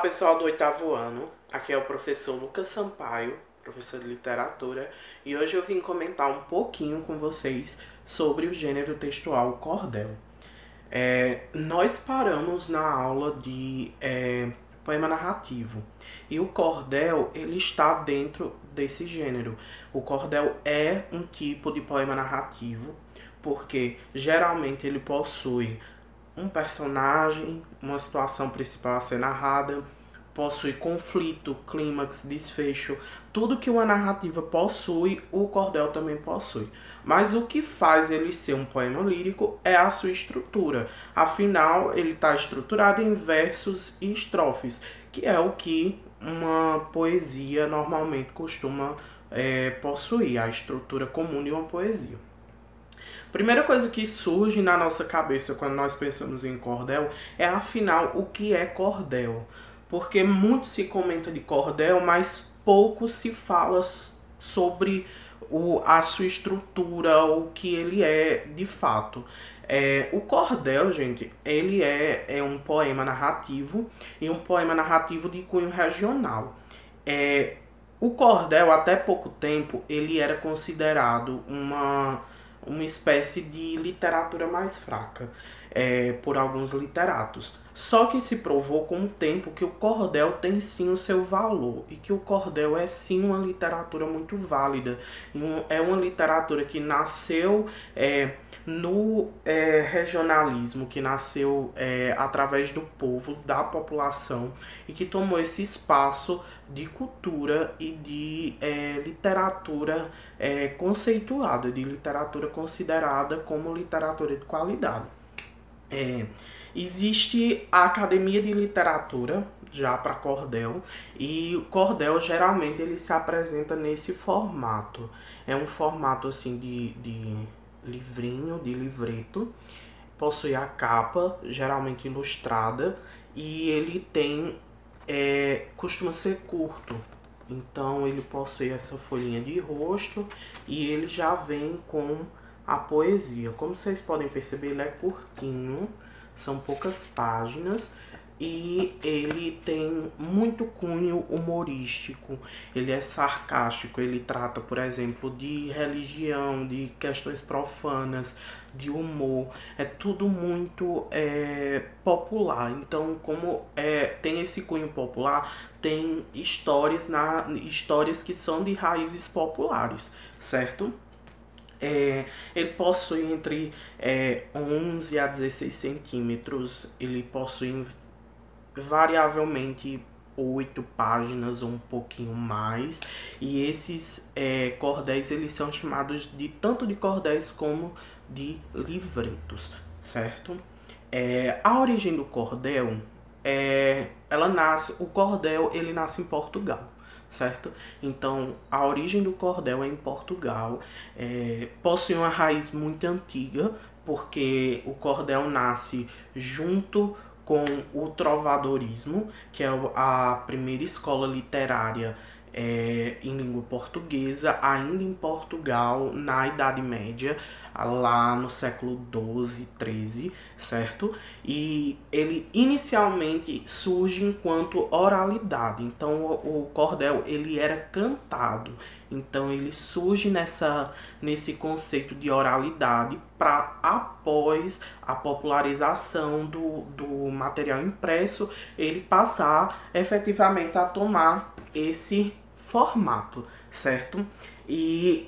Pessoal do oitavo ano, aqui é o professor Lucas Sampaio, professor de literatura, e hoje eu vim comentar um pouquinho com vocês sobre o gênero textual cordel. Nós paramos na aula de poema narrativo, e o cordel ele está dentro desse gênero. O cordel é um tipo de poema narrativo, porque geralmente ele possui um personagem, uma situação principal a ser narrada, possui conflito, clímax, desfecho, tudo que uma narrativa possui, o cordel também possui. Mas o que faz ele ser um poema lírico é a sua estrutura. Afinal, ele está estruturado em versos e estrofes, que é o que uma poesia normalmente costuma possuir, a estrutura comum de uma poesia. Primeira coisa que surge na nossa cabeça quando nós pensamos em cordel é, afinal, o que é cordel? Porque muito se comenta de cordel, mas pouco se fala sobre a sua estrutura, o que ele é de fato. O cordel, gente, ele é um poema narrativo e um poema narrativo de cunho regional. O cordel, até pouco tempo, ele era considerado uma espécie de literatura mais fraca por alguns literatos. Só que se provou com o tempo que o cordel tem sim o seu valor e que o cordel é sim uma literatura muito válida. É uma literatura que nasceu no regionalismo, que nasceu através do povo, da população, e que tomou esse espaço de cultura e de literatura conceituada, de literatura considerada como literatura de qualidade. Existe a Academia de Literatura já para cordel, e o cordel geralmente ele se apresenta nesse formato. É um formato assim de livrinho, de livreto, possui a capa, geralmente ilustrada, e ele tem costuma ser curto. Então ele possui essa folhinha de rosto e ele já vem com a poesia. Como vocês podem perceber, ele é curtinho, são poucas páginas e ele tem muito cunho humorístico, ele é sarcástico, ele trata, por exemplo, de religião, de questões profanas, de humor, é tudo muito popular. Então, como tem esse cunho popular, tem histórias que são de raízes populares, certo? Ele possui entre 11 a 16 centímetros, ele possui variavelmente 8 páginas ou um pouquinho mais, e esses cordéis eles são chamados de tanto de cordéis como de livretos, certo? A origem do cordel o cordel ele nasce em Portugal, certo? Então a origem do cordel é em Portugal, possui uma raiz muito antiga, porque o cordel nasce junto com o trovadorismo, que é a primeira escola literária em língua portuguesa, ainda em Portugal, na Idade Média, lá no século XII, XIII, certo? E ele inicialmente surge enquanto oralidade, então o cordel ele era cantado, então ele surge nesse conceito de oralidade para, após a popularização do material impresso, ele passar efetivamente a tomar esse formato, certo? E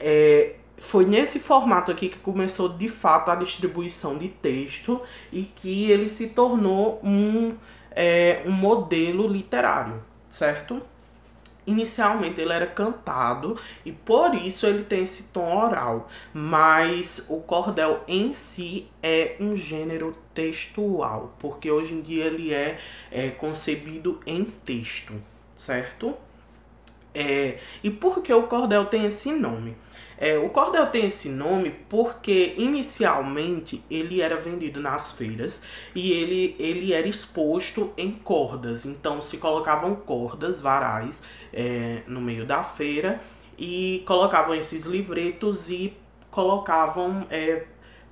foi nesse formato aqui que começou de fato a distribuição de texto e que ele se tornou um modelo literário, certo? Inicialmente ele era cantado e por isso ele tem esse tom oral, mas o cordel em si é um gênero textual, porque hoje em dia ele é concebido em texto, certo? E por que o cordel tem esse nome? O cordel tem esse nome porque inicialmente ele era vendido nas feiras e ele era exposto em cordas. Então se colocavam cordas, varais, no meio da feira e colocavam esses livretos e colocavam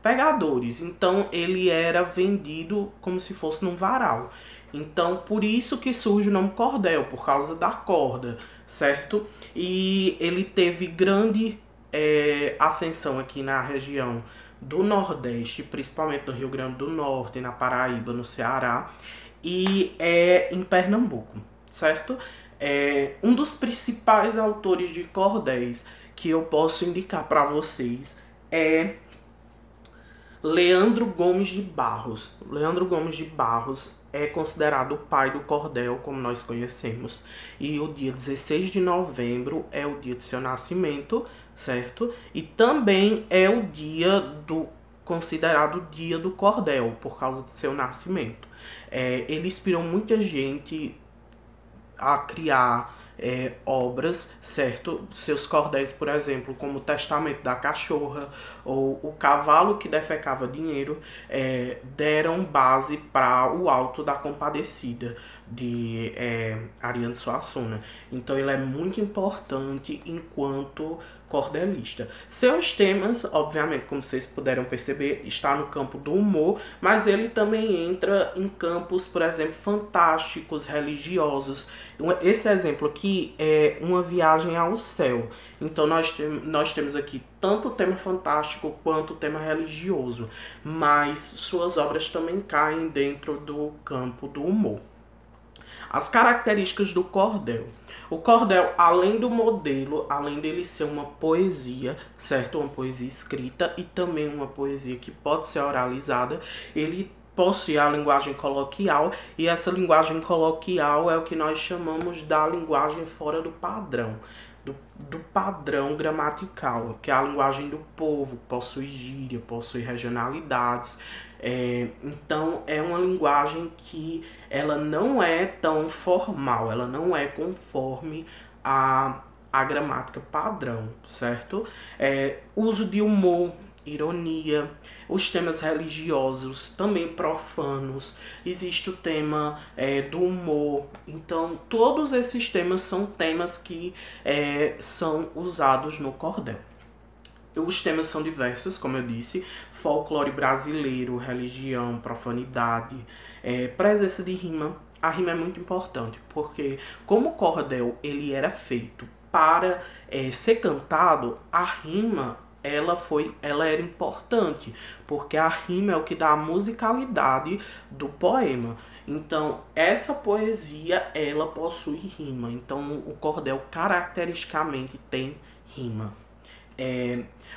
pegadores. Então ele era vendido como se fosse num varal. Então, por isso que surge o nome cordel, por causa da corda, certo? E ele teve grande ascensão aqui na região do Nordeste, principalmente no Rio Grande do Norte, na Paraíba, no Ceará e em Pernambuco, certo? Um dos principais autores de cordéis que eu posso indicar para vocês é Leandro Gomes de Barros. Leandro Gomes de Barros é considerado o pai do cordel, como nós conhecemos. E o dia 16 de novembro é o dia de seu nascimento, certo? E também é o dia considerado o dia do cordel, por causa de seu nascimento. Ele inspirou muita gente a criar obras, certo? Seus cordéis, por exemplo, como o Testamento da Cachorra ou O Cavalo que Defecava Dinheiro, deram base para o Alto da Compadecida de Ariano Suassuna. Então ele é muito importante enquanto cordelista. Seus temas, obviamente, como vocês puderam perceber, está no campo do humor, mas ele também entra em campos, por exemplo, fantásticos, religiosos. Esse exemplo aqui é Uma Viagem ao Céu. Então nós temos aqui tanto o tema fantástico quanto o tema religioso, mas suas obras também caem dentro do campo do humor. As características do cordel. O cordel, além do modelo, além dele ser uma poesia, certo? Uma poesia escrita e também uma poesia que pode ser oralizada, ele possui a linguagem coloquial, e essa linguagem coloquial é o que nós chamamos da linguagem fora do padrão. Do padrão gramatical, que é a linguagem do povo, possui gíria, possui regionalidades. Então é uma linguagem que ela não é tão formal, ela não é conforme a gramática padrão, certo? Uso de humor, ironia, os temas religiosos, também profanos, existe o tema do humor. Então todos esses temas são temas que são usados no cordel. Os temas são diversos, como eu disse: folclore brasileiro, religião, profanidade, presença de rima. A rima é muito importante, porque como o cordel ele era feito para ser cantado, a rima ela era importante, porque a rima é o que dá a musicalidade do poema. Então, essa poesia, ela possui rima. Então, o cordel caracteristicamente tem rima.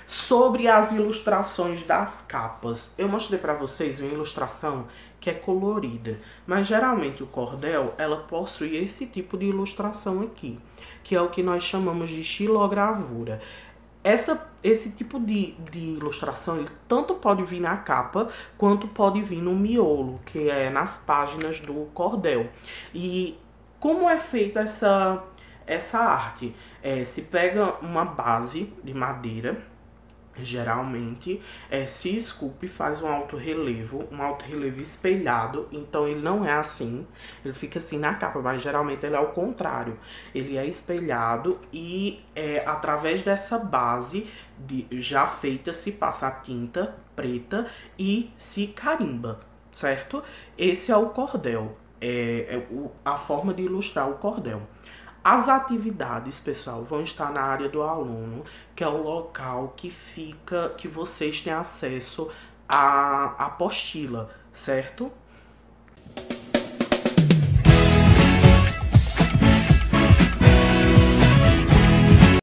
Sobre as ilustrações das capas, eu mostrei para vocês uma ilustração que é colorida, mas geralmente o cordel ela possui esse tipo de ilustração aqui, que é o que nós chamamos de xilogravura. Esse tipo de ilustração ele tanto pode vir na capa quanto pode vir no miolo, que é nas páginas do cordel. E como é feita essa arte? Se pega uma base de madeira, geralmente se esculpe, faz um alto relevo espelhado. Então ele não é assim, ele fica assim na capa, mas geralmente ele é ao contrário, ele é espelhado e através dessa base já feita se passa a tinta preta e se carimba, certo? Esse é o cordel, a forma de ilustrar o cordel. As atividades, pessoal, vão estar na área do aluno, que é o local que vocês têm acesso à apostila, certo?